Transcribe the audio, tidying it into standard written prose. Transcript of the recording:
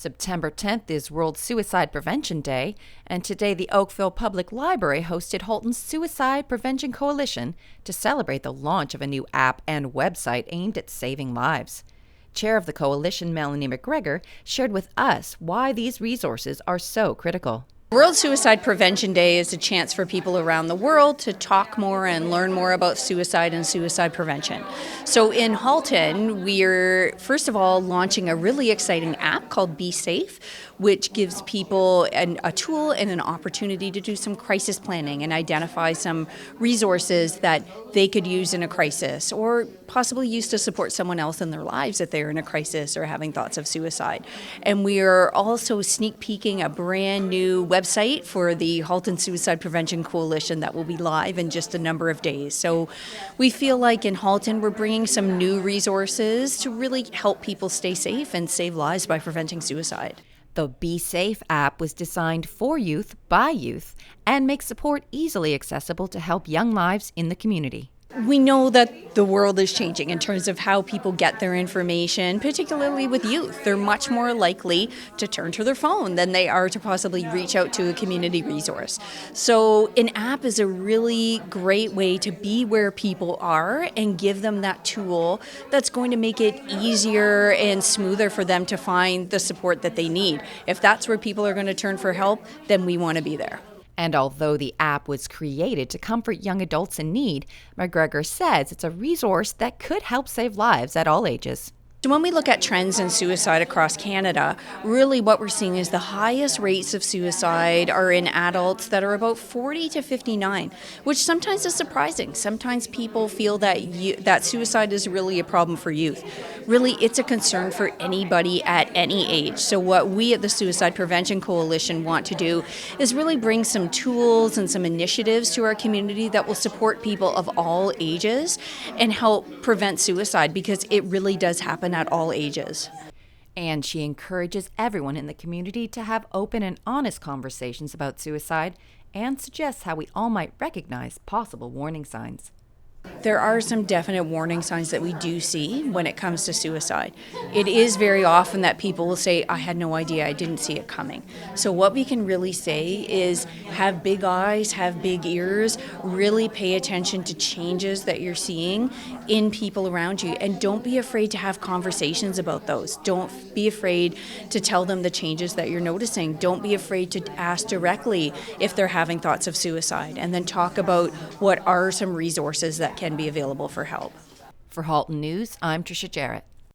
September 10th is World Suicide Prevention Day, and today the Oakville Public Library hosted Halton's Suicide Prevention Coalition to celebrate the launch of a new app and website aimed at saving lives. Chair of the coalition, Melanie McGregor, shared with us why these resources are so critical. World Suicide Prevention Day is a chance for people around the world to talk more and learn more about suicide and suicide prevention. So in Halton, we're first of all launching a really exciting app called Be Safe, which gives people a tool and an opportunity to do some crisis planning and identify some resources that they could use in a crisis or possibly use to support someone else in their lives if they're in a crisis or having thoughts of suicide. And we are also sneak peeking a brand new website for the Halton Suicide Prevention Coalition that will be live in just a number of days. So we feel like in Halton we're bringing some new resources to really help people stay safe and save lives by preventing suicide. The Be Safe app was designed for youth by youth and makes support easily accessible to help young lives in the community. We know that the world is changing in terms of how people get their information, particularly with youth. They're much more likely to turn to their phone than they are to possibly reach out to a community resource. So an app is a really great way to be where people are and give them that tool that's going to make it easier and smoother for them to find the support that they need. If that's where people are going to turn for help, then we want to be there. And although the app was created to comfort young adults in need, McGregor says it's a resource that could help save lives at all ages. So when we look at trends in suicide across Canada, really what we're seeing is the highest rates of suicide are in adults that are about 40 to 59, which sometimes is surprising. Sometimes people feel that suicide is really a problem for youth. Really, it's a concern for anybody at any age. So what we at the Suicide Prevention Coalition want to do is really bring some tools and some initiatives to our community that will support people of all ages and help prevent suicide, because it really does happen at all ages. And she encourages everyone in the community to have open and honest conversations about suicide and suggests how we all might recognize possible warning signs. There are some definite warning signs that we do see when it comes to suicide. It is very often that people will say, I had no idea, I didn't see it coming. So what we can really say is have big eyes, have big ears, really pay attention to changes that you're seeing in people around you, and don't be afraid to have conversations about those. Don't be afraid to tell them the changes that you're noticing. Don't be afraid to ask directly if they're having thoughts of suicide, and then talk about what are some resources that can be available for help. For Halton News, I'm Tricia Jarrett.